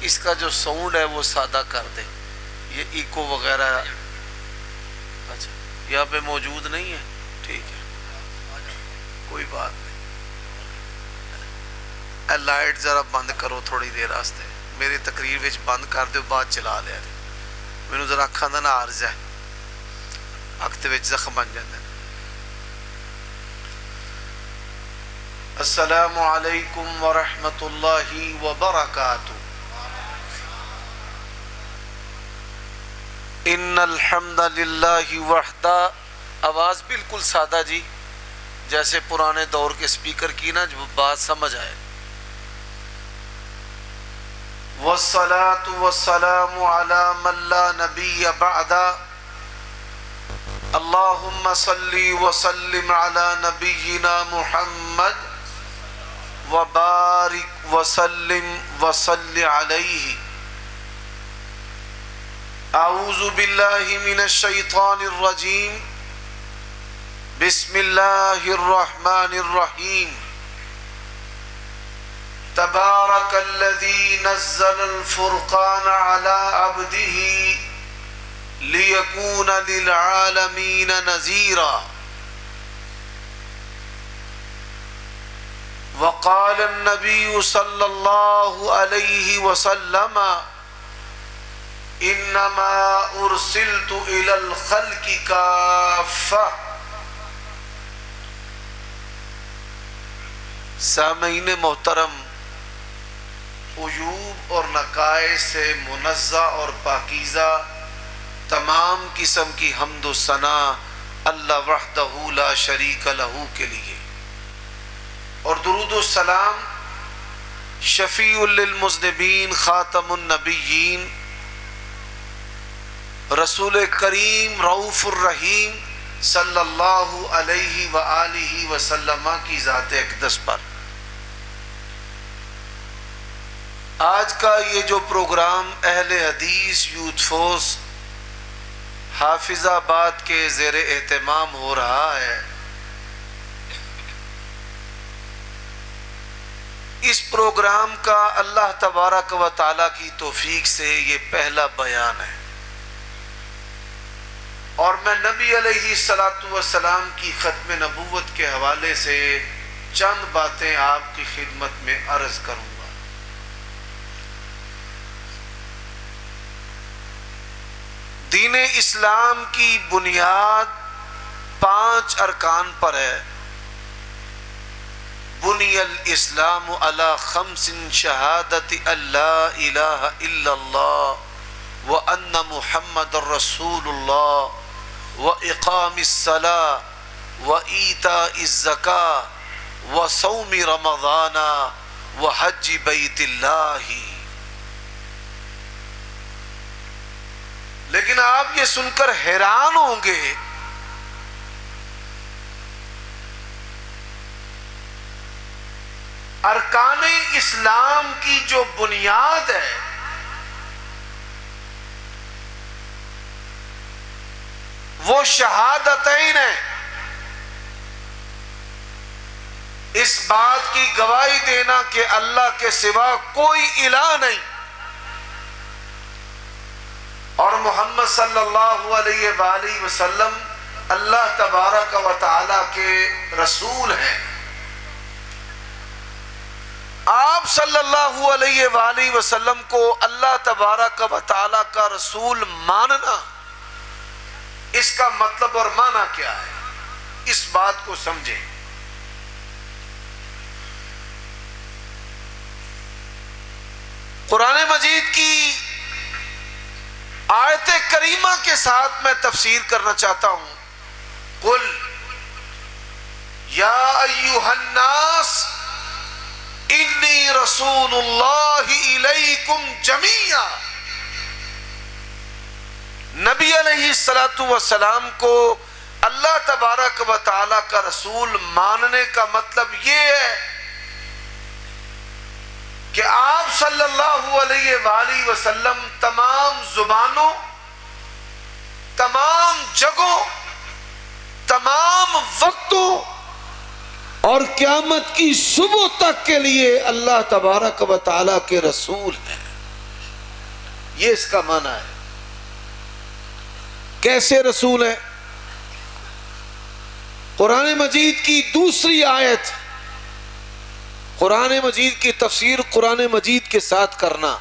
اس کا جو ساؤنڈ ہے وہ سادہ کر دے، یہ ایکو وغیرہ اچھا یہاں پہ موجود نہیں ہے، ٹھیک ہے کوئی بات نہیں۔ لائٹ ذرا بند کرو تھوڑی دیر واسطے، میری تقریر وچ بند کر دیو، بعد چلا لیا جی، مینوں ذرا اکھاں دا نا عارض ہے، اکھ دے وچ زخم بن جاندے۔ السلام علیکم ورحمۃ اللہ وبرکاتہ۔ ان الحمد للہ وحدہ، آواز بالکل سادہ جی، جیسے پرانے دور کے سپیکر کی نا جو بات سمجھ آئے۔ والصلاة والسلام على من لا نبی بعد، اللہم صلی وسلم علی نبینا محمد وبارک وسلم وصل علیہ۔ اعوذ باللہ من الشیطان الرجیم، بسم اللہ الرحمن الرحیم۔ تبارک الذی نزل الفرقان علی عبدہ لیکون للعالمین نذیرا۔ وقال النبی صلی اللہ علیہ وسلم انما ارسلت الى الخلق کافہ۔ سامعین محترم، عیوب اور نقائص سے منزہ اور پاکیزہ تمام قسم کی حمد و ثنا اللہ وحدہ لا شریک لہ کے لیے، اور درود و سلام شفیع للمذنبین خاتم النبیین رسول کریم رؤوف الرحیم صلی اللہ علیہ وآلہ وسلم کی ذات اقدس پر۔ آج کا یہ جو پروگرام اہل حدیث یوتھ فورس حافظ آباد کے زیر اہتمام ہو رہا ہے، اس پروگرام کا اللہ تبارک و تعالی کی توفیق سے یہ پہلا بیان ہے، اور میں نبی علیہ السلام کی ختم نبوت کے حوالے سے چند باتیں آپ کی خدمت میں عرض کروں گا۔ دین اسلام کی بنیاد 5 ارکان پر ہے۔ بنی الاسلام علی 5 شہادت اللہ الہ الا اللہ وان محمد رسول اللہ واقام الصلاۃ وایتاء الزکاۃ وصوم رمضان وحج بیت اللہ۔ لیکن آپ یہ سن کر حیران ہوں گے ارکان اسلام کی جو بنیاد ہے وہ شہادتین ہیں، اس بات کی گواہی دینا کہ اللہ کے سوا کوئی الہ نہیں اور محمد صلی اللہ علیہ وآلہ وسلم اللہ تبارک و تعالی کے رسول ہیں۔ آپ صلی اللہ علیہ وآلہ وسلم کو اللہ تبارک و تعالی کا رسول ماننا، اس کا مطلب اور معنی کیا ہے، اس بات کو سمجھیں۔ قرآن مجید کی آیت کریمہ کے ساتھ میں تفسیر کرنا چاہتا ہوں۔ قل یا ایھا الناس انی رسول اللہ الیکم جمیعا۔ نبی علیہ السلام کو اللہ تبارک و تعالی کا رسول ماننے کا مطلب یہ ہے کہ آپ صلی اللہ علیہ وآلہ وسلم تمام زبانوں، تمام جگہوں، تمام وقتوں اور قیامت کی صبح تک کے لیے اللہ تبارک و تعالیٰ کے رسول ہیں۔ یہ اس کا معنی ہے. کیسے رسول ہے؟ قرآن مجید کی دوسری آیت، قرآن مجید کی تفسیر قرآن مجید کے ساتھ کرنا،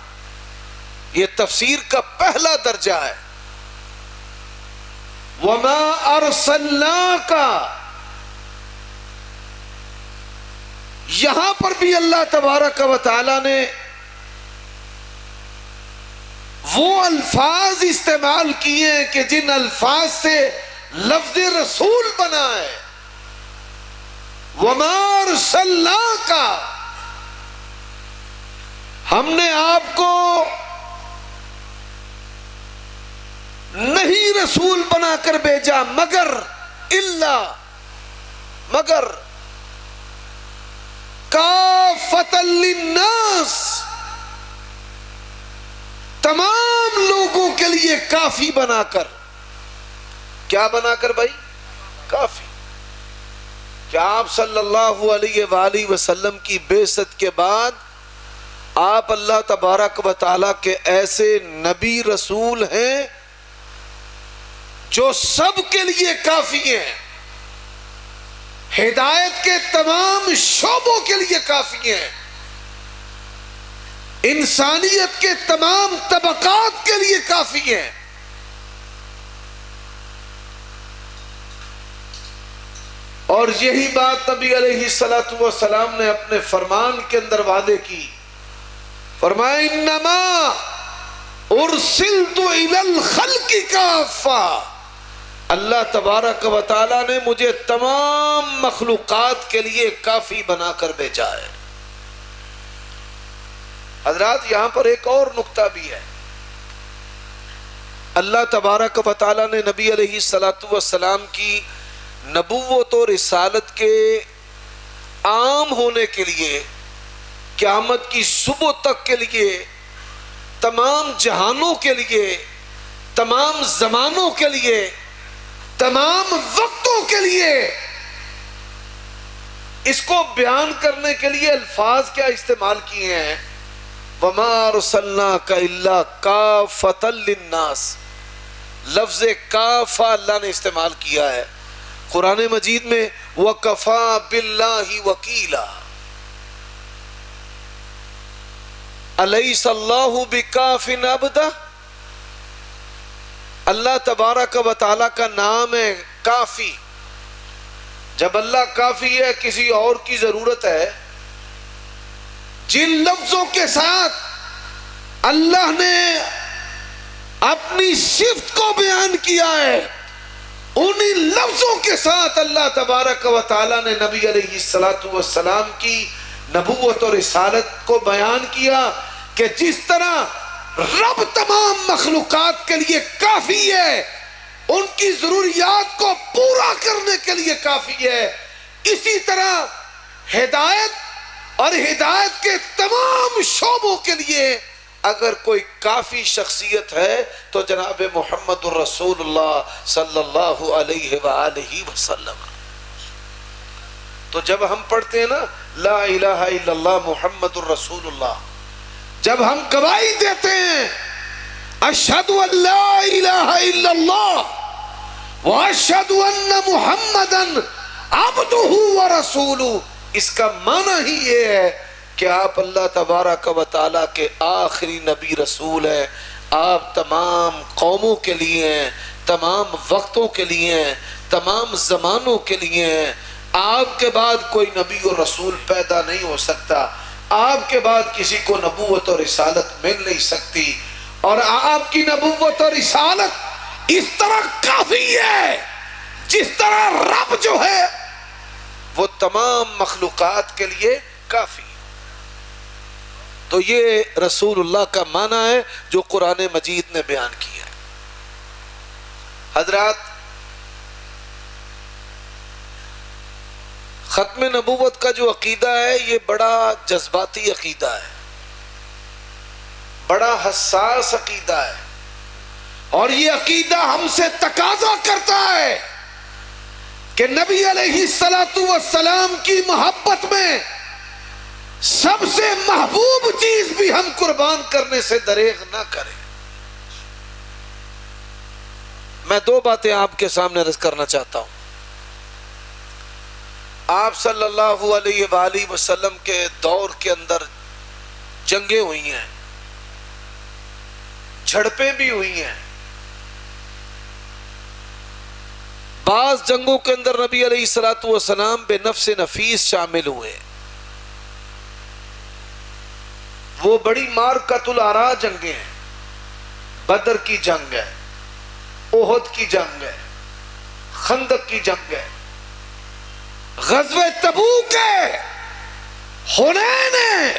یہ تفسیر کا پہلا درجہ ہے. وَمَا أَرْسَلْنَاكَ، یہاں پر بھی اللہ تبارک و تعالی نے وہ الفاظ استعمال کیے ہیں کہ جن الفاظ سے لفظ رسول بنا ہے. وَمَا أَرْسَلْنَاكَ، ہم نے آپ کو نہیں رسول بنا کر بھیجا مگر کافۃ للناس، تمام لوگوں کے لیے کافی بنا کر. کیا بنا کر بھائی؟ کافی. کیا آپ صلی اللہ علیہ وآلہ وسلم کی بعثت کے بعد آپ اللہ تبارک و تعالیٰ کے ایسے نبی رسول ہیں جو سب کے لیے کافی ہیں، ہدایت کے تمام شعبوں کے لیے کافی ہیں، انسانیت کے تمام طبقات کے لیے کافی ہیں؟ اور یہی بات نبی علیہ السلام نے اپنے فرمان کے اندر وعدے کی. فرمایا انما ارسلت الی الخلق کافہ، اللہ تبارک و تعالیٰ نے مجھے تمام مخلوقات کے لیے کافی بنا کر بھیجا ہے. حضرات یہاں پر ایک اور نقطہ بھی ہے. اللہ تبارک و تعالیٰ نے نبی علیہ السلام کی نبوت اور رسالت کے عام ہونے کے لیے، قیامت کی صبح تک کے لیے، تمام جہانوں کے لیے، تمام زمانوں کے لیے، تمام وقتوں کے لیے، اس کو بیان کرنے کے لیے الفاظ کیا استعمال کیے ہیں؟ وَمَا أَرْسَلْنَاكَ إِلَّا كَافَةً لِلنَّاسِ، لفظ کافہ اللہ نے استعمال کیا ہے قرآن مجید میں. وَكَفَى بِاللَّهِ وَكِيلًا، أَلَيْسَ اللَّهُ بِكَافٍ عَبْدَهُ، اللہ تبارک و تعالیٰ کا نام ہے کافی. جب اللہ کافی ہے، کسی اور کی ضرورت ہے. جن لفظوں کے ساتھ اللہ نے اپنی صفت کو بیان کیا ہے، انہی لفظوں کے ساتھ اللہ تبارک و تعالیٰ نے نبی علیہ السلام کی نبوت اور رسالت کو بیان کیا کہ جس طرح رب تمام مخلوقات کے لیے کافی ہے، ان کی ضروریات کو پورا کرنے کے لیے کافی ہے، اسی طرح ہدایت اور ہدایت کے تمام شعبوں کے لیے اگر کوئی کافی شخصیت ہے تو جناب محمد الرسول اللہ صلی اللہ علیہ وآلہ وسلم. تو جب ہم پڑھتے ہیں نا لا الہ الا اللہ محمد الرسول اللہ، جب ہم گواہی دیتے ہیں اشہد ان لا الہ الا اللہ واشہد ان محمدا عبدہ ورسولہ، اس کا معنی ہی یہ ہے کہ آپ اللہ تبارک و تعالیٰ کے آخری نبی رسول ہیں. آپ تمام قوموں کے لیے ہیں، تمام وقتوں کے لیے ہیں، تمام زمانوں کے لیے ہیں. آپ کے بعد کوئی نبی اور رسول پیدا نہیں ہو سکتا، آپ کے بعد کسی کو نبوت اور رسالت مل نہیں سکتی، اور آپ کی نبوت اور رسالت اس طرح کافی ہے جس طرح رب جو ہے وہ تمام مخلوقات کے لیے کافی. تو یہ رسول اللہ کا معنی ہے جو قرآن مجید نے بیان کیا ہے. حضرات ختم نبوت کا جو عقیدہ ہے یہ بڑا جذباتی عقیدہ ہے، بڑا حساس عقیدہ ہے، اور یہ عقیدہ ہم سے تقاضا کرتا ہے کہ نبی علیہ السلام کی محبت میں سب سے محبوب چیز بھی ہم قربان کرنے سے دریغ نہ کریں. میں دو باتیں آپ کے سامنے عرض کرنا چاہتا ہوں۔ آپ صلی اللہ علیہ وآلہ وسلم کے دور کے اندر جنگیں ہوئی ہیں، جھڑپیں بھی ہوئی ہیں۔ بعض جنگوں کے اندر نبی علیہ الصلوۃ والسلام بے نفس نفیس شامل ہوئے۔ وہ بڑی مارکۃ العراء جنگیں ہیں، بدر کی جنگ ہے، احد کی جنگ ہے، خندق کی جنگ ہے، غزوہ تبوک ہے، حنین ہے،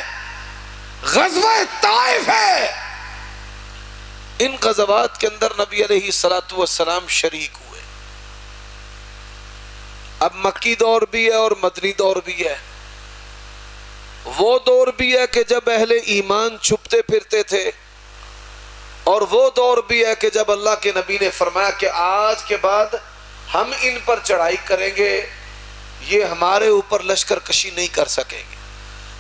غزوہ طائف ہے۔ ان غزوات کے اندر نبی علیہ الصلوۃ والسلام شریک ہوئے۔ اب مکی دور بھی ہے اور مدنی دور بھی ہے۔ وہ دور بھی ہے کہ جب اہل ایمان چھپتے پھرتے تھے، اور وہ دور بھی ہے کہ جب اللہ کے نبی نے فرمایا کہ آج کے بعد ہم ان پر چڑھائی کریں گے، یہ ہمارے اوپر لشکر کشی نہیں کر سکیں گے،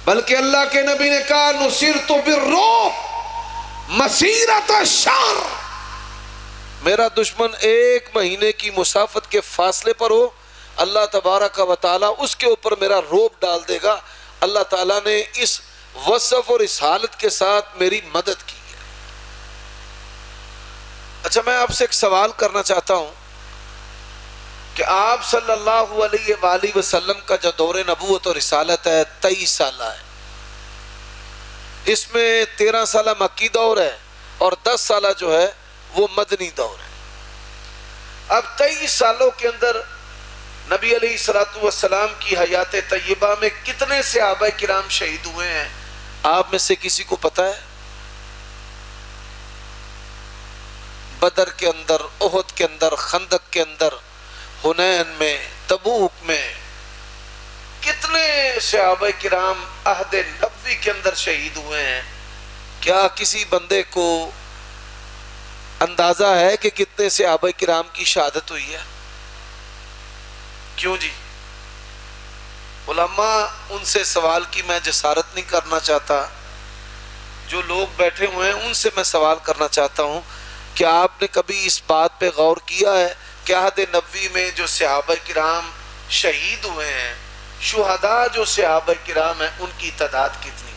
بلکہ اللہ کے نبی نے کہا نصرت بالرعب مسیرۃ الشہر، میرا دشمن 1 مہینے کی مسافت کے فاصلے پر ہو، اللہ تبارک و تعالیٰ اس کے اوپر میرا رعب ڈال دے گا۔ اللہ تعالیٰ نے اس وصف اور اس حالت کے ساتھ میری مدد کی ہے۔ اچھا، میں آپ سے ایک سوال کرنا چاہتا ہوں کہ آپ صلی اللہ علیہ وآلہ وسلم کا جو دور نبوت اور رسالت ہے 23 سالہ ہے، اس میں 13 سالہ مکی دور ہے اور 10 سالہ جو ہے وہ مدنی دور ہے۔ اب 23 سالوں کے اندر نبی علیہ الصلوۃ والسلام کی حیات طیبہ میں کتنے صحابہ کرام شہید ہوئے ہیں؟ آپ میں سے کسی کو پتہ ہے؟ بدر کے اندر، احد کے اندر، خندق کے اندر، حنین میں، تبوک میں کتنے صحابہ کرام عہد نبوی کے اندر شہید ہوئے ہیں؟ کیا کسی بندے کو اندازہ ہے کہ کتنے صحابہ کرام کی شہادت ہوئی ہے؟ کیوں جی؟ علماء ان سے سوال کی میں جسارت نہیں کرنا چاہتا، جو لوگ بیٹھے ہوئے ہیں ان سے میں سوال کرنا چاہتا ہوں کہ آپ نے کبھی اس بات پہ غور کیا ہے کہ عہد نبوی میں جو صحابہ کرام شہید ہوئے ہیں، شہداء جو صحابہ کرام ہیں، ان کی تعداد کتنی ہے؟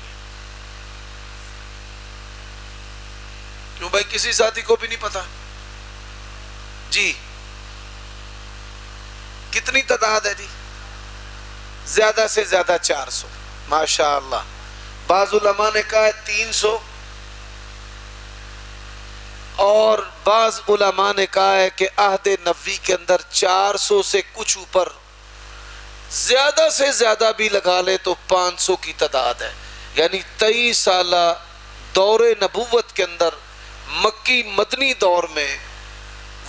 کیوں بھائی، کسی ساتھی کو بھی نہیں پتا؟ جی کتنی تعداد ہے جی؟ زیادہ سے زیادہ 400، ماشاء اللہ۔ بعض علماء نے کہا ہے 300، اور بعض علماء نے کہا ہے کہ عہد نبوی کے اندر 400 سے کچھ اوپر، زیادہ سے زیادہ بھی لگا لے تو 500 کی تعداد ہے۔ یعنی 23 سالہ دور نبوت کے اندر، مکی مدنی دور میں،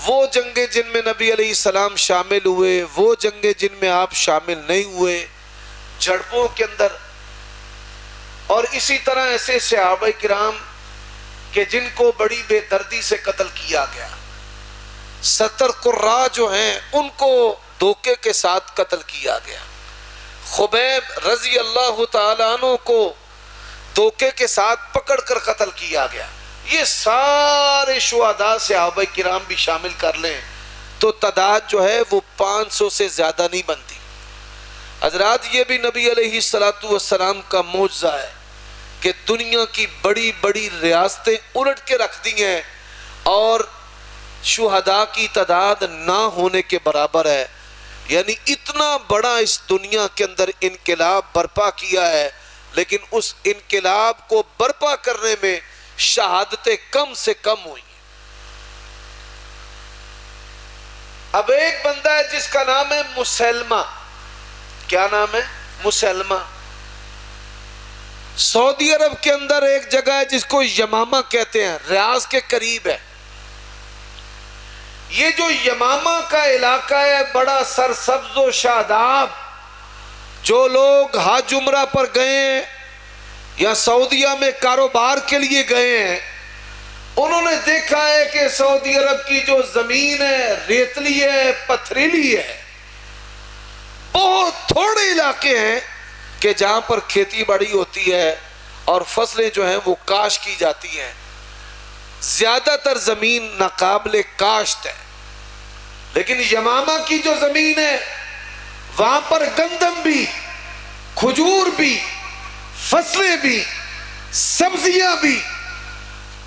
وہ جنگیں جن میں نبی علیہ السلام شامل ہوئے، وہ جنگیں جن میں آپ شامل نہیں ہوئے، جھڑپوں کے اندر، اور اسی طرح ایسے صحابہ کرام کہ جن کو بڑی بے دردی سے قتل کیا گیا، 70 قراء جو ہیں ان کو دھوکے کے ساتھ قتل کیا گیا، خبیب رضی اللہ تعالیٰ عنہ کو دھوکے کے ساتھ پکڑ کر قتل کیا گیا۔ یہ سارے شہداء صحابہ کرام بھی شامل کر لیں تو تعداد جو ہے وہ 500 سے زیادہ نہیں بنتی۔ حضرات، یہ بھی نبی علیہ الصلوۃ والسلام کا معجزہ ہے کہ دنیا کی بڑی بڑی ریاستیں الٹ کے رکھ دی ہیں اور شہداء کی تعداد نہ ہونے کے برابر ہے۔ یعنی اتنا بڑا اس دنیا کے اندر انقلاب برپا کیا ہے، لیکن اس انقلاب کو برپا کرنے میں شہادتیں کم سے کم ہوئی ہیں۔ اب ایک بندہ ہے جس کا نام ہے مسلمہ۔ کیا نام ہے؟ مسلمہ۔ سعودی عرب کے اندر ایک جگہ ہے جس کو یمامہ کہتے ہیں، ریاض کے قریب ہے۔ یہ جو یمامہ کا علاقہ ہے بڑا سرسبز و شاداب۔ جو لوگ حج عمرہ پر گئے ہیں یا سعودیہ میں کاروبار کے لیے گئے ہیں، انہوں نے دیکھا ہے کہ سعودی عرب کی جو زمین ہے ریتلی ہے، پتھریلی ہے۔ بہت تھوڑے علاقے ہیں کہ جہاں پر کھیتی باڑی ہوتی ہے اور فصلیں جو ہیں وہ کاشت کی جاتی ہیں۔ زیادہ تر زمین ناقابل کاشت ہے۔ لیکن یمامہ کی جو زمین ہے وہاں پر گندم بھی، کھجور بھی، فصلیں بھی، سبزیاں بھی،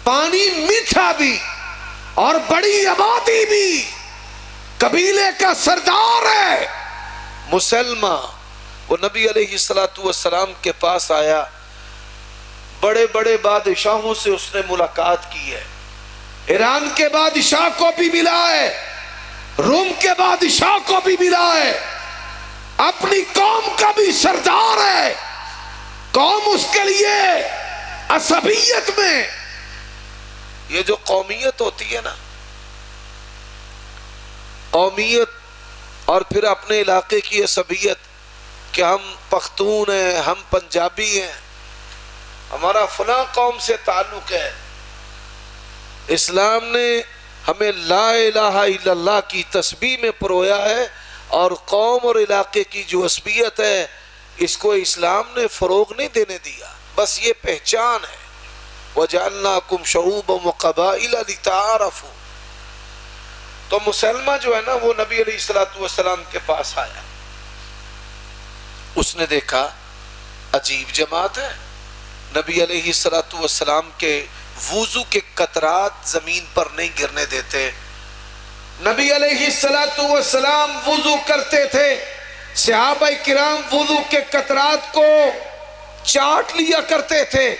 پانی میٹھا بھی، اور بڑی آبادی بھی، قبیلے کا سردار ہے مسلمہ۔ وہ نبی علیہ السلام کے پاس آیا، بڑے بڑے بادشاہوں سے اس نے ملاقات کی ہے، ایران کے بادشاہ کو بھی ملا ہے، روم کے بادشاہ کو بھی ملا ہے، اپنی قوم کا بھی سردار ہے۔ قوم اس کے لیے عصبیت میں، یہ جو قومیت ہوتی ہے نا، قومیت اور پھر اپنے علاقے کی عصبیت کہ ہم پختون ہیں، ہم پنجابی ہیں، ہمارا فلاں قوم سے تعلق ہے۔ اسلام نے ہمیں لا الہ الا اللہ کی تسبیح میں پرویا ہے، اور قوم اور علاقے کی جو عصبیت ہے اس کو اسلام نے فروغ نہیں دینے دیا، بس یہ پہچان ہے۔ وَجَعَلْنَاكُمْ شَعُوبًا وَقَبَائِلَ لِتَعَارَفُوا۔ تو مسلمہ جو ہے نا وہ نبی علیہ السلام کے پاس آیا، اس نے دیکھا عجیب جماعت ہے، نبی علیہ السلام کے وضو کے قطرات زمین پر نہیں گرنے دیتے۔ نبی علیہ السلام وضو کرتے تھے، صحابہ کرام وضو کے قطرات کو چاٹ لیا کرتے تھے،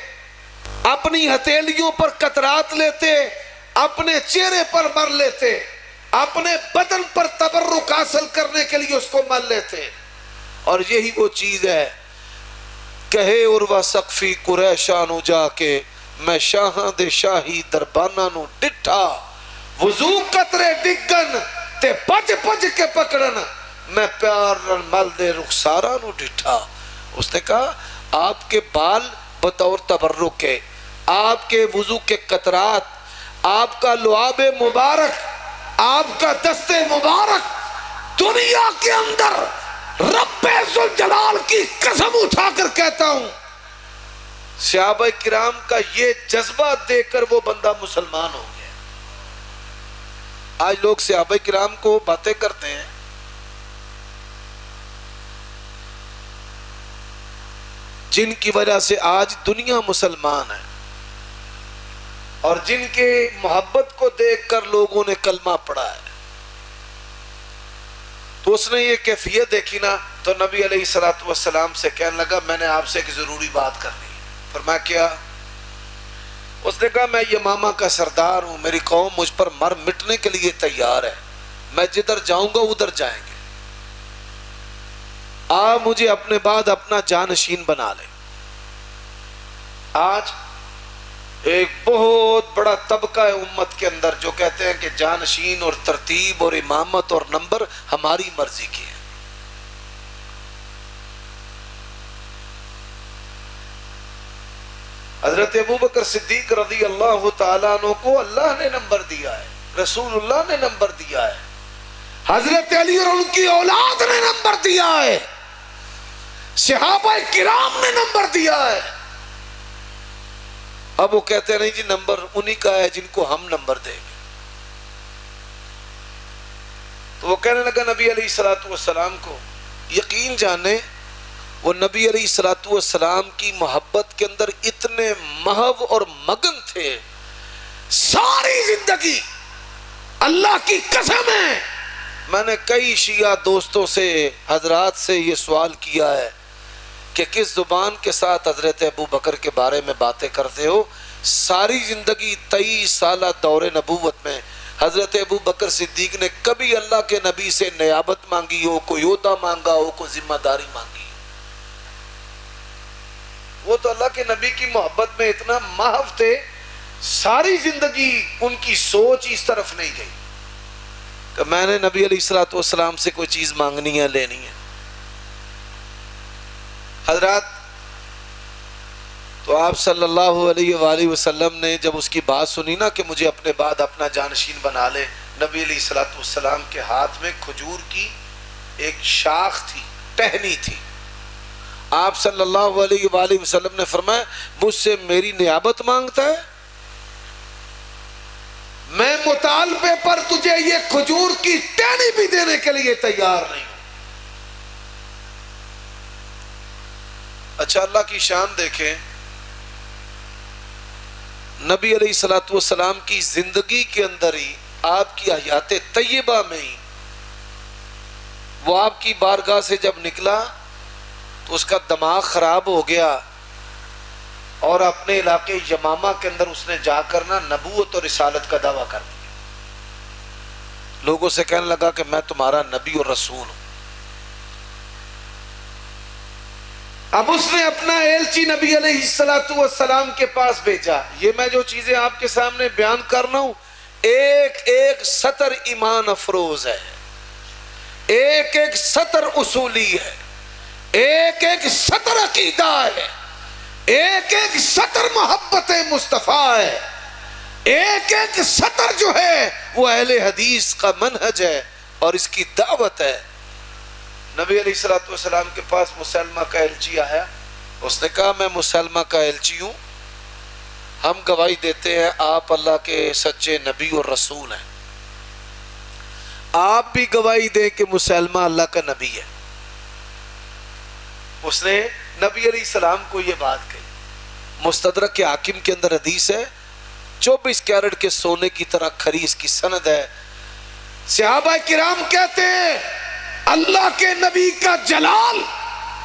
اپنی ہتھیلیوں پر قطرات لیتے، اپنے چہرے پر مر لیتے، اپنے بدن پر تبرک حاصل کرنے کے لیے اس کو مل لیتے۔ اور یہی وہ چیز ہے، کہے عروہ سقفی قریشاں نو جا کے میں شاہاں دے شاہی دربانہ نو ڈٹھا، وضو قطرے ڈگن تے پج پج کے پکڑن میں پیار مل دے رخسارہ نو ڈٹھا۔ اس نے کہا آپ کے بال بطور تبرک کے، آپ کے وضو کے قطرات، آپ کا لعاب مبارک، آپ کا دست مبارک، دنیا کے اندر رب ذوالجلال کی قسم اٹھا کر کہتا ہوں، صحابہ کرام کا یہ جذبہ دیکھ کر وہ بندہ مسلمان ہو گیا۔ آج لوگ صحابہ کرام کو باتیں کرتے ہیں، جن کی وجہ سے آج دنیا مسلمان ہے، اور جن کے محبت کو دیکھ کر لوگوں نے کلمہ پڑھا ہے۔ تو اس نے یہ کیفیت دیکھی نا، تو نبی علیہ السلام سے کہنے لگا میں نے آپ سے ایک ضروری بات کرنی ہے۔ فرمایا کیا؟ اس نے کہا میں یمامہ کا سردار ہوں، میری قوم مجھ پر مر مٹنے کے لیے تیار ہے، میں جدھر جاؤں گا ادھر جائیں گے، آپ مجھے اپنے بعد اپنا جانشین بنا لیں۔ آج ایک بہت بڑا طبقہ ہے امت کے اندر جو کہتے ہیں کہ جانشین اور ترتیب اور امامت اور نمبر ہماری مرضی کی ہے۔ حضرت ابوبکر صدیق رضی اللہ تعالیٰ عنہ کو اللہ نے نمبر دیا ہے، رسول اللہ نے نمبر دیا ہے، حضرت علی اور ان کی اولاد نے نمبر دیا ہے، صحابہ کرام نے نمبر دیا ہے۔ اب وہ کہتے ہیں نہیں جی نمبر انہی کا ہے جن کو ہم نمبر دیں گے۔ تو وہ کہنے لگا نبی علیہ السلام کو، یقین جانے وہ نبی علیہ السلام کی محبت کے اندر اتنے محو اور مگن تھے، ساری زندگی اللہ کی قسم ہے میں نے کئی شیعہ دوستوں سے حضرات سے یہ سوال کیا ہے کہ کس زبان کے ساتھ حضرت ابو بکر کے بارے میں باتیں کرتے ہو؟ ساری زندگی 23 سالہ دور نبوت میں حضرت ابو بکر صدیق نے کبھی اللہ کے نبی سے نیابت مانگی ہو، کوئی عہدہ مانگا ہو، کوئی ذمہ داری مانگی ہو؟ وہ تو اللہ کے نبی کی محبت میں اتنا محو تھے، ساری زندگی ان کی سوچ اس طرف نہیں گئی کہ میں نے نبی علیہ السلام سے کوئی چیز مانگنی ہے، لینی ہے۔ حضرات تو آپ صلی اللہ علیہ وآلہ وسلم نے جب اس کی بات سنی نا کہ مجھے اپنے بعد اپنا جانشین بنا لے، نبی علیہ السلام کے ہاتھ میں کھجور کی ایک شاخ تھی، ٹہنی تھی۔ آپ صلی اللہ علیہ وآلہ وسلم نے فرمایا مجھ سے میری نیابت مانگتا ہے؟ میں مطالبے پر تجھے یہ کھجور کی ٹہنی بھی دینے کے لیے تیار نہیں ہوں۔ اچھا اللہ کی شان دیکھیں، نبی علیہ الصلوۃ والسلام کی زندگی کے اندر ہی، آپ کی حیات طیبہ میں ہی، وہ آپ کی بارگاہ سے جب نکلا تو اس کا دماغ خراب ہو گیا، اور اپنے علاقے یمامہ کے اندر اس نے جا کر نبوت اور رسالت کا دعویٰ کر دیا۔ لوگوں سے کہنے لگا کہ میں تمہارا نبی اور رسول ہوں۔ اب اس نے اپنا ایلچی نبی علیہ السلام کے پاس بھیجا۔ یہ میں جو چیزیں آپ کے سامنے بیان کر رہا ہوں، ایک ایک سطر ایمان افروز ہے، ایک ایک سطر اصولی ہے، ایک ایک سطر عقیدہ ہے، ایک ایک سطر محبت مصطفیٰ ہے، ایک ایک سطر جو ہے وہ اہل حدیث کا منہج ہے اور اس کی دعوت ہے۔ نبی علیہ الصلوۃ والسلام کے پاس مسلمہ کا ایلچی آیا، اس نے کہا میں مسلمہ کا ایلچی ہوں، ہم گواہی دیتے ہیں آپ اللہ کے سچے نبی اور رسول ہیں، آپ بھی گواہی دیں کہ مسلمہ اللہ کا نبی ہے۔ اس نے نبی علیہ السلام کو یہ بات کہی۔ مستدرک کے حاکم کے اندر حدیث ہے، 24 کیرٹ کے سونے کی طرح کھری اس کی سند ہے۔ صحابہ کرام کہتے ہیں اللہ کے نبی کا جلال،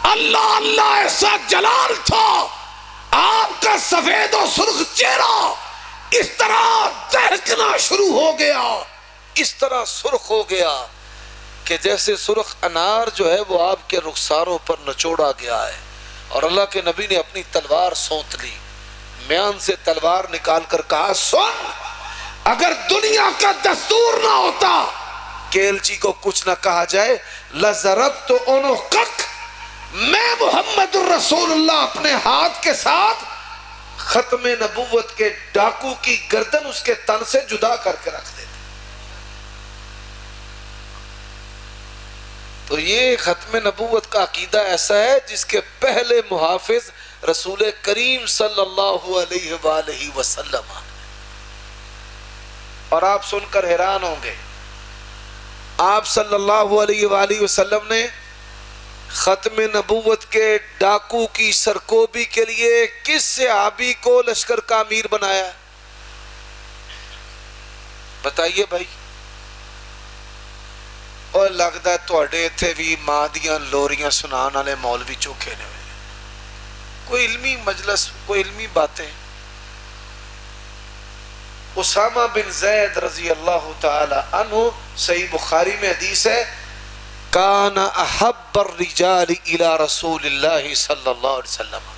اللہ ایسا جلال تھا، آپ کا سفید و سرخ چہرہ اس طرح دہکنا شروع ہو گیا، اس طرح سرخ ہو گیا کہ جیسے سرخ انار جو ہے وہ آپ کے رخساروں پر نچوڑا گیا ہے۔ اور اللہ کے نبی نے اپنی تلوار سونت لی، میان سے تلوار نکال کر کہا سن، اگر دنیا کا دستور نہ ہوتا کہ ایلچی کو کچھ نہ کہا جائے، لَضَرَبْتُ عُنُقَكَ، میں محمد الرسول اللہ اپنے ہاتھ کے ساتھ ختم نبوت کے ڈاکو کی گردن اس کے تن سے جدا کر کے رکھ دیتے۔ تو یہ ختم نبوت کا عقیدہ ایسا ہے جس کے پہلے محافظ رسول کریم صلی اللہ علیہ وآلہ وسلم، اور آپ سن کر حیران ہوں گے، آپ صلی اللہ علیہ وآلہ وسلم نے ختم نبوت کے ڈاکو کی سرکوبی کے لیے کس صحابی کو لشکر کا امیر بنایا؟ بتائیے بھائی۔ اور لگتا ہے تواڈے ایتھے بھی ماں دیاں لوریاں سنان والے مولوی چوکھے نے، کوئی علمی مجلس، کوئی علمی باتیں۔ اسامہ بن زید رضی اللہ تعالی عنہ، صحیح بخاری میں حدیث ہے، کان احب الرجال الی رسول اللہ صلی اللہ علیہ وسلم،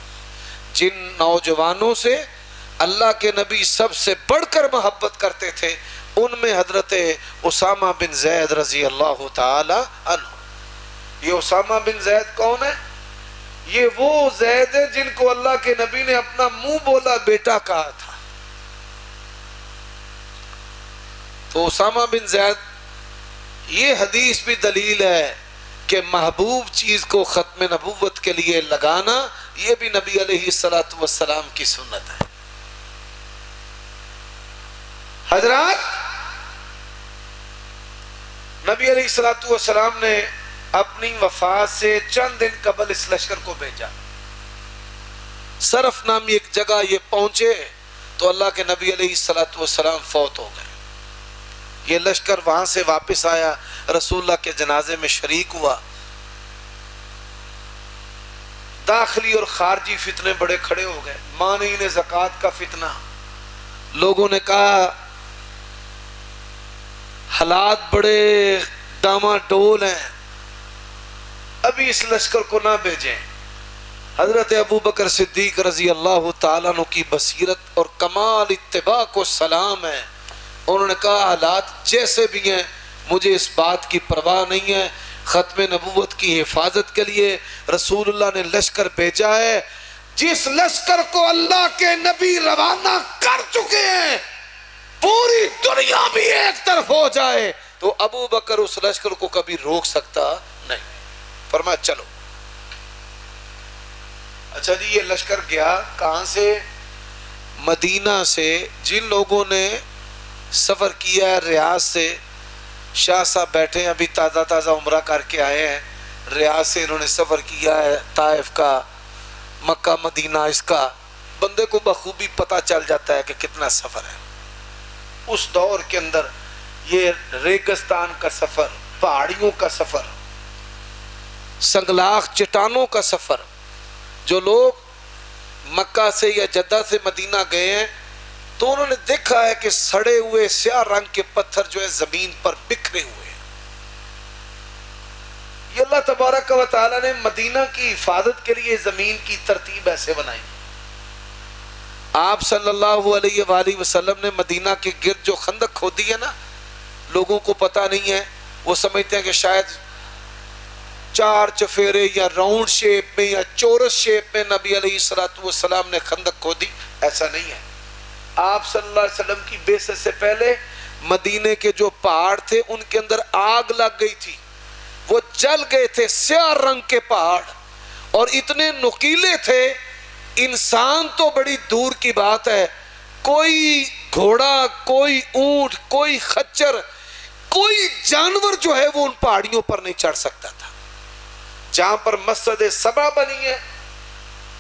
جن نوجوانوں سے اللہ کے نبی سب سے بڑھ کر محبت کرتے تھے ان میں حضرت اسامہ بن زید رضی اللہ تعالی عنہ۔ یہ اسامہ بن زید کون ہے؟ یہ وہ زید ہے جن کو اللہ کے نبی نے اپنا منہ بولا بیٹا کہا تھا۔ تو اسامہ بن زید، یہ حدیث بھی دلیل ہے کہ محبوب چیز کو ختم نبوت کے لیے لگانا یہ بھی نبی علیہ الصلوۃ والسلام کی سنت ہے۔ حضرات، نبی علیہ الصلوۃ والسلام نے اپنی وفات سے چند دن قبل اس لشکر کو بھیجا۔ صرف نامی ایک جگہ یہ پہنچے تو اللہ کے نبی علیہ الصلوۃ والسلام فوت ہو گئے۔ یہ لشکر وہاں سے واپس آیا، رسول اللہ کے جنازے میں شریک ہوا۔ داخلی اور خارجی فتنے بڑے کھڑے ہو گئے، مانعین زکوٰۃ کا فتنہ، لوگوں نے کہا حالات بڑے ڈاماڈول ہیں، ابھی اس لشکر کو نہ بھیجیں۔ حضرت ابو بکر صدیق رضی اللہ تعالیٰ عنہ کی بصیرت اور کمال اتباع کو سلام ہے، انہوں نے کہا حالات جیسے بھی ہیں مجھے اس بات کی پرواہ نہیں ہے، ختم نبوت کی حفاظت کے لیے رسول اللہ نے لشکر بھیجا ہے، جس لشکر کو اللہ کے نبی روانہ کر چکے ہیں پوری دنیا بھی ایک طرف ہو جائے تو ابو بکر اس لشکر کو کبھی روک سکتا نہیں۔ فرمایا چلو۔ اچھا جی، یہ لشکر گیا کہاں سے؟ مدینہ سے۔ جن لوگوں نے سفر کیا ہے ریاض سے. شاہ صاحب بیٹھے ہیں, ابھی تازہ تازہ عمرہ کر کے آئے ہیں. ریاض سے انہوں نے سفر کیا ہے, طائف کا, مکہ مدینہ. اس کا بندے کو بخوبی پتہ چل جاتا ہے کہ کتنا سفر ہے. اس دور کے اندر یہ ریگستان کا سفر, پہاڑیوں کا سفر, سنگلاخ چٹانوں کا سفر. جو لوگ مکہ سے یا جدہ سے مدینہ گئے ہیں تو انہوں نے دیکھا ہے کہ سڑے ہوئے سیاہ رنگ کے پتھر جو ہے زمین پر بکھرے ہوئے ہیں. یہ اللہ تبارک و تعالی نے مدینہ کی حفاظت کے لیے زمین کی ترتیب ایسے بنائی. آپ صلی اللہ علیہ وآلہ وسلم نے مدینہ کے گرد جو خندق کھودی ہے نا, لوگوں کو پتہ نہیں ہے, وہ سمجھتے ہیں کہ شاید 4 چفیرے یا راؤنڈ شیپ میں یا چورس شیپ میں نبی علیہ السلام نے خندق کھودی. ایسا نہیں ہے. آپ صلی اللہ علیہ وسلم کی بعثت سے پہلے مدینے کے جو پہاڑ تھے ان کے اندر آگ لگ گئی تھی, وہ جل گئے تھے. سیاہ رنگ کے پہاڑ اور اتنے نکیلے تھے, انسان تو بڑی دور کی بات ہے, کوئی گھوڑا, کوئی اونٹ, کوئی خچر, کوئی جانور جو ہے وہ ان پہاڑیوں پر نہیں چڑھ سکتا تھا. جہاں پر مسجد سبا بنی ہے,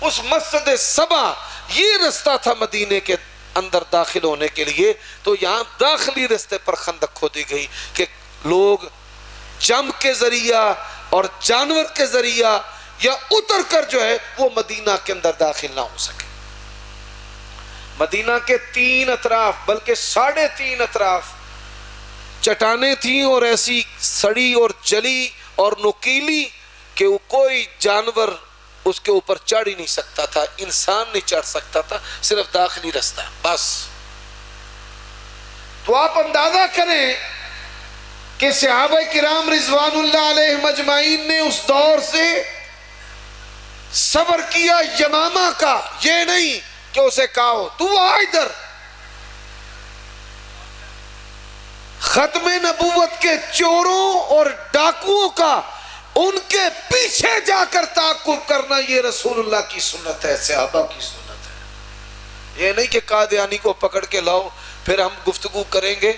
اس مسجد سبا یہ رستہ تھا مدینے کے اندر داخل ہونے کے لیے. تو یہاں داخلی رستے پر خندق کھودی گئی کہ لوگ جم کے ذریعہ اور جانور کے ذریعہ یا اتر کر جو ہے وہ مدینہ کے اندر داخل نہ ہو سکے. مدینہ کے 3 اطراف بلکہ 3.5 اطراف چٹانیں تھیں, اور ایسی سڑی اور جلی اور نکیلی کہ وہ کوئی جانور اس کے اوپر چڑھ ہی نہیں سکتا تھا, انسان نہیں چڑھ سکتا تھا, صرف داخلی رستہ بس. تو آپ اندازہ کریں کہ صحابہ کرام رضوان اللہ علیہم اجمعین نے اس دور سے صبر کیا یمامہ کا. یہ نہیں کہ اسے کہو تو آ ادھر. ختم نبوت کے چوروں اور ڈاکوؤں کا ان کے پیچھے جا کر تعاقب کرنا یہ رسول اللہ کی سنت ہے, صحابہ کی سنت ہے. یہ نہیں کہ قادیانی کو پکڑ کے لاؤ پھر ہم گفتگو کریں گے.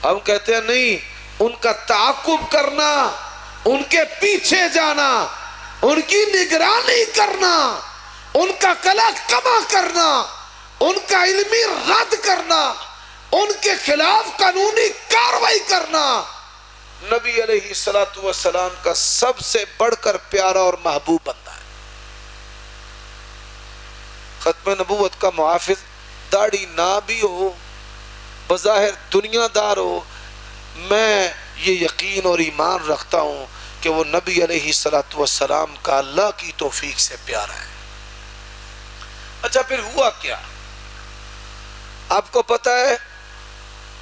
ہم کہتے ہیں نہیں, ان کا تعاقب کرنا, ان کے پیچھے جانا, ان کی نگرانی کرنا, ان کا کلا کما کرنا, ان کا علمی رد کرنا, ان کے خلاف قانونی کاروائی کرنا نبی علیہ السلام کا سب سے بڑھ کر پیارا اور محبوب بندہ ہے. ختم نبوت کا محافظ داڑھی نہ بھی ہو, بظاہر دنیا دار ہو, میں یہ یقین اور ایمان رکھتا ہوں کہ وہ نبی علیہ السلام کا اللہ کی توفیق سے پیارا ہے. اچھا پھر ہوا کیا؟ آپ کو پتہ ہے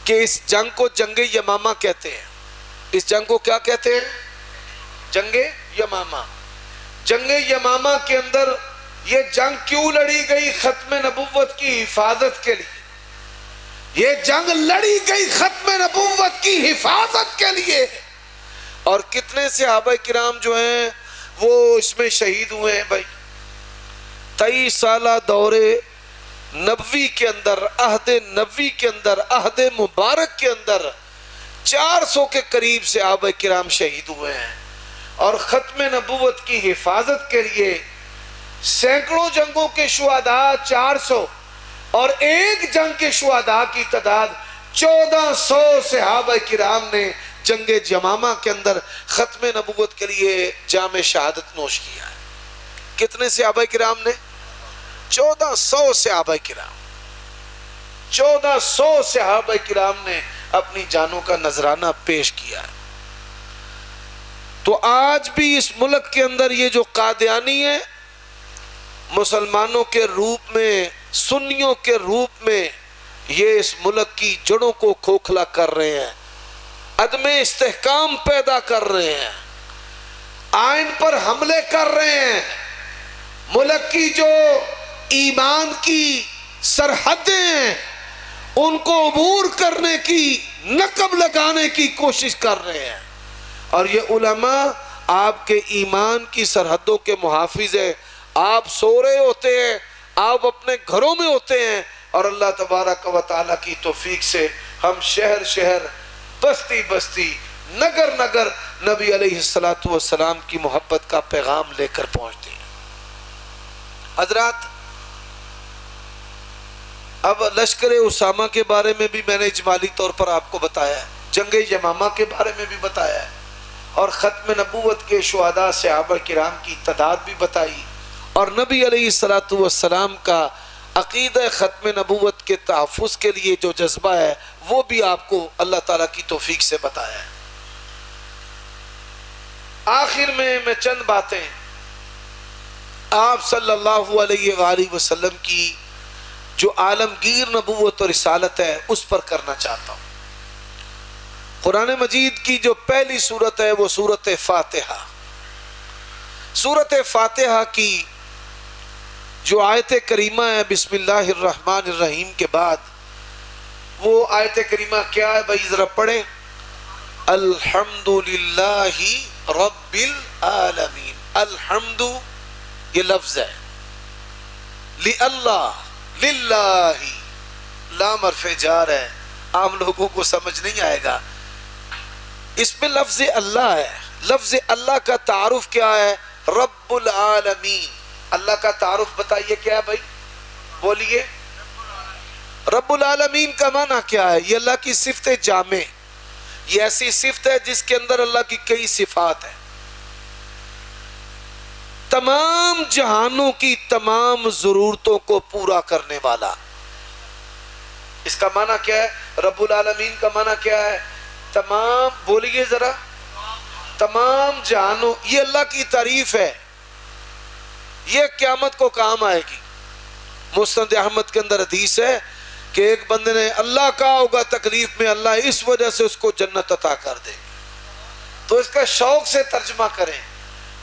کہ اس جنگ کو جنگ یمامہ کہتے ہیں. اس جنگ کو کیا کہتے ہیں؟ جنگ یمامہ. جنگ یمامہ کے اندر یہ جنگ کیوں لڑی گئی؟ ختم نبوت کی حفاظت کے لیے. یہ جنگ لڑی گئی ختم نبوت کی حفاظت کے لیے. اور کتنے صحابہ کرام جو ہیں وہ اس میں شہید ہوئے ہیں بھائی. 23 سالہ دور نبوی کے اندر, عہد نبوی کے اندر, عہد مبارک کے اندر 400 کے قریب صحابہ کرام شہید ہوئے ہیں. اور ختم نبوت کی حفاظت کے لیے سینکڑوں جنگوں کے شہداء 400 اور ایک جنگ کے شہداء کی تعداد 1400 صحابہ کرام نے جنگ یمامہ کے اندر ختم نبوت کے لیے جام شہادت نوش کیا ہے. کتنے صحابہ کرام نے؟ 1400 صحابہ کرام. 1400 صحابہ کرام نے اپنی جانوں کا نذرانہ پیش کیا. تو آج بھی اس ملک کے اندر یہ جو قادیانی ہے, مسلمانوں کے روپ میں, سنیوں کے روپ میں, یہ اس ملک کی جڑوں کو کھوکھلا کر رہے ہیں, عدم استحکام پیدا کر رہے ہیں, آئین پر حملے کر رہے ہیں, ملک کی جو ایمان کی سرحدیں ہیں ان کو عبور کرنے کی, نقب لگانے کی کوشش کر رہے ہیں. اور یہ علماء آپ کے ایمان کی سرحدوں کے محافظ ہیں. آپ سو رہے ہوتے ہیں, آپ اپنے گھروں میں ہوتے ہیں, اور اللہ تبارک و تعالیٰ کی توفیق سے ہم شہر شہر، بستی بستی، نگر نگر نبی علیہ الصلوۃ والسلام کی محبت کا پیغام لے کر پہنچتے ہیں۔ حضرات، اب لشکر اسامہ کے بارے میں بھی میں نے اجمالی طور پر آپ کو بتایا ہے، جنگ یمامہ کے بارے میں بھی بتایا ہے، اور ختم نبوت کے شہداء صحابہ کرام کی تعداد بھی بتائی، اور نبی علیہ الصلوۃ والسلام کا عقیدہ ختم نبوت کے تحفظ کے لیے جو جذبہ ہے وہ بھی آپ کو اللہ تعالیٰ کی توفیق سے بتایا ہے۔ آخر میں چند باتیں آپ صلی اللہ علیہ وآلہ وسلم کی جو عالمگیر نبوت اور رسالت ہے اس پر کرنا چاہتا ہوں۔ قرآن مجید کی جو پہلی سورت ہے وہ سورت فاتحہ۔ سورت فاتحہ کی جو آیت کریمہ ہے بسم اللہ الرحمن الرحیم کے بعد، وہ آیت کریمہ کیا ہے بھائی ذرا پڑھیں؟ الحمدللہ رب العالمین۔ الحمد یہ لفظ ہے، للہ لام حرف جار ہے، عام لوگوں کو سمجھ نہیں آئے گا، اس میں لفظ اللہ ہے۔ لفظ اللہ کا تعارف کیا ہے؟ رب العالمین۔ اللہ کا تعارف بتائیے کیا ہے بھائی؟ بولیے۔ رب العالمین کا معنی کیا ہے؟ یہ اللہ کی صفت جامع، یہ ایسی صفت ہے جس کے اندر اللہ کی کئی صفات ہیں، تمام جہانوں کی تمام ضرورتوں کو پورا کرنے والا۔ اس کا معنی کیا ہے؟ رب العالمین کا معنی کیا ہے؟ تمام، بولیے ذرا، تمام جہانوں، یہ اللہ کی تعریف ہے، یہ قیامت کو کام آئے گی۔ مسند احمد کے اندر حدیث ہے کہ ایک بندے نے اللہ کہا ہوگا تکلیف میں، اللہ اس وجہ سے اس کو جنت عطا کر دے گی۔ تو اس کا شوق سے ترجمہ کریں۔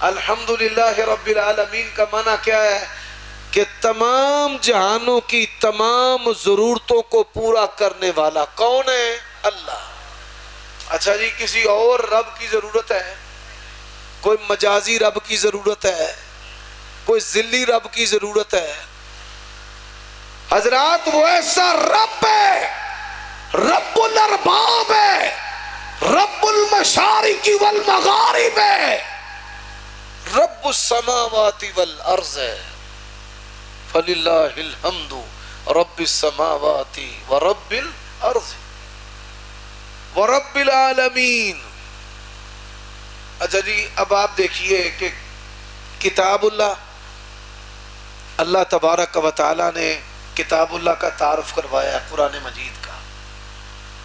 الحمدللہ رب العالمین کا معنی کیا ہے؟ کہ تمام جہانوں کی تمام ضرورتوں کو پورا کرنے والا کون ہے؟ اللہ۔ اچھا جی، کسی اور رب کی ضرورت ہے؟ کوئی مجازی رب کی ضرورت ہے؟ کوئی ذلی رب کی ضرورت ہے؟ حضرات، وہ ایسا رب ہے، رب الارباب ہے، رب المشارق والمغارب ہے، رب السماوات والارض ہے۔ فللہ الحمد رب السماوات ورب الارض ورب العالمین۔ اچھا جی، اب آپ دیکھیے کہ کتاب اللہ، اللہ تبارک و تعالی نے کتاب اللہ کا تعارف کروایا ہے قرآن مجید کا،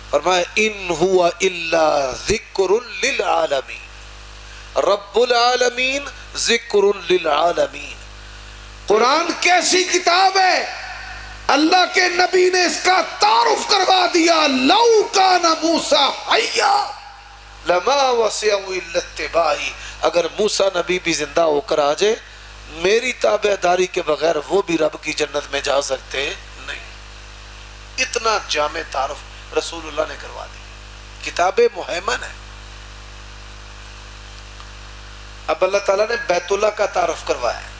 فرمایا ان ہوا الا ذکر للعالمین، رب العالمین ذکر للعالمین۔ قرآن کیسی کتاب ہے؟ اللہ کے نبی نے اس کا تعارف کروا دیا، لو کان موسیٰ حیا لما وسعہ الا اتباعی۔ اگر موسیٰ نبی بھی زندہ ہو کر آ جائے، میری تابع داری کے بغیر وہ بھی رب کی جنت میں جا سکتے نہیں۔ اتنا جامع تعارف رسول اللہ نے کروا دی، کتاب مہیمن ہے۔ اب اللہ تعالیٰ نے بیت اللہ کا تعارف کروایا ہے۔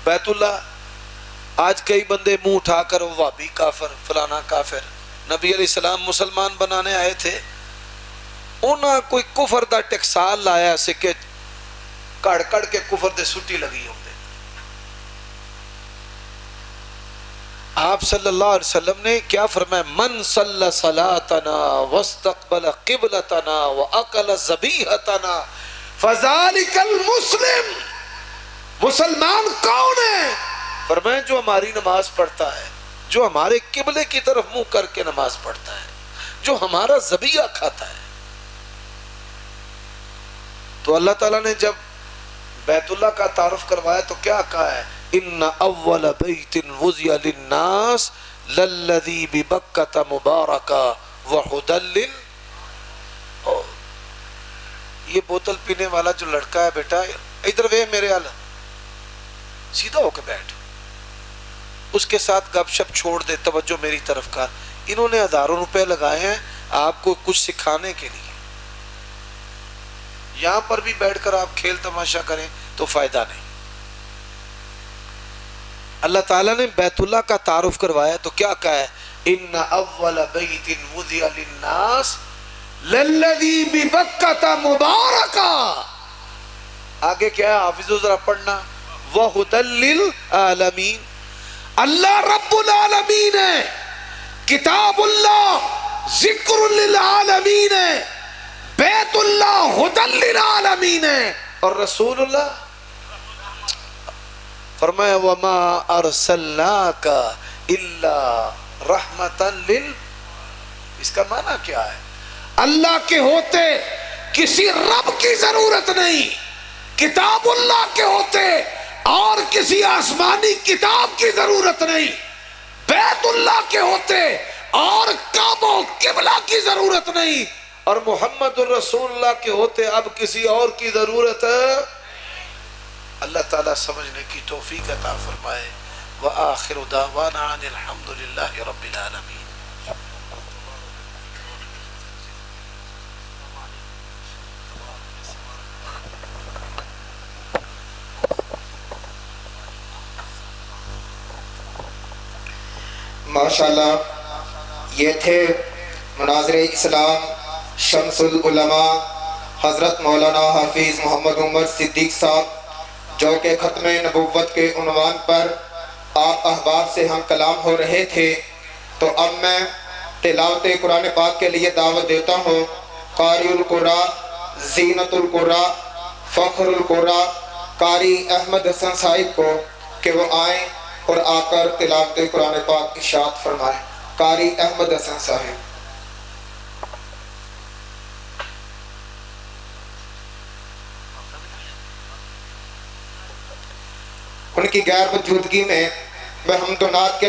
بیت اللہ، آج کئی بندے منہ اٹھا کر وہابی کافر، فلانا کافر، نبی علیہ السلام مسلمان بنانے آئے تھے، انہاں کوئی کفر دا ٹکسال لایا سکے کڑ کڑ کے کفر دے سٹی لگی ہوں دے۔ آپ صلی اللہ علیہ وسلم نے کیا فرمایا؟ من صلی صلاتنا واستقبل قبلتنا واکل ذبیحتنا فذلک المسلم۔ مسلمان کون ہے؟ فرمایا جو ہماری نماز پڑھتا ہے، جو ہمارے قبلے کی طرف منہ کر کے نماز پڑھتا ہے، جو ہمارا ذبیحہ کھاتا ہے۔ تو اللہ تعالیٰ نے جب بیت اللہ کا تعارف کروایا تو کیا کہا ہے؟ ان اول بیت وضع للناس للذی ببکۃ مبارکہ وہدی یہ بوتل پینے والا جو لڑکا ہے بیٹا، ادھر وے میرے حال سیدھا ہو کے بیٹھ، اس کے ساتھ گپ شپ چھوڑ دے، توجہ میری طرف کر۔ انہوں نے ہزاروں روپے لگائے ہیں آپ کو کچھ سکھانے کے لیے، یہاں پر بھی بیٹھ کر آپ کھیل تماشا کریں تو فائدہ نہیں۔ اللہ تعالیٰ نے بیت اللہ کا تعارف کروایا تو کیا کہا ہے؟ ان اول بیت وضع للناس للذی ببکۃ مبارکا. آگے کیا ہے حافظو ذرا پڑھنا، وہدی للعالمین. اللہ رب العالمین ہے، کتاب اللہ ذکر للعالمین ہے، بیت اللہ ہدی للعالمین ہے، اور رسول اللہ فرمایا وما ارسلناک الا رحمتا لل. اس کا معنی کیا ہے؟ اللہ کے ہوتے کسی رب کی ضرورت نہیں، کتاب اللہ کے ہوتے اور کسی آسمانی کتاب کی ضرورت نہیں، بیت اللہ کے ہوتے اور کعبہ و قبلہ کی ضرورت نہیں، اور محمد الرسول اللہ کے ہوتے اب کسی اور کی ضرورت ہے. اللہ تعالیٰ سمجھنے کی توفیق عطا فرمائے. وآخر دعوانا ان الحمد للہ رب العالمین. ماشاءاللہ یہ تھے مناظر اسلام شمس العلماء حضرت مولانا حافظ محمد عمر صدیق صاحب، جو کہ ختم نبوت کے عنوان پر آپ احباب سے ہم کلام ہو رہے تھے. تو اب میں تلاوت قرآن پاک کے لیے دعوت دیتا ہوں قاری القرآن زینت القرآن فخر القرآن قاری احمد حسن صاحب کو کہ وہ آئیں اور آ کر تلاوت قرآن پاک ارشاد فرمائیں. قاری احمد حسن صاحب. ان کی غیر موجودگی میں میں حمد و نعت کے لیے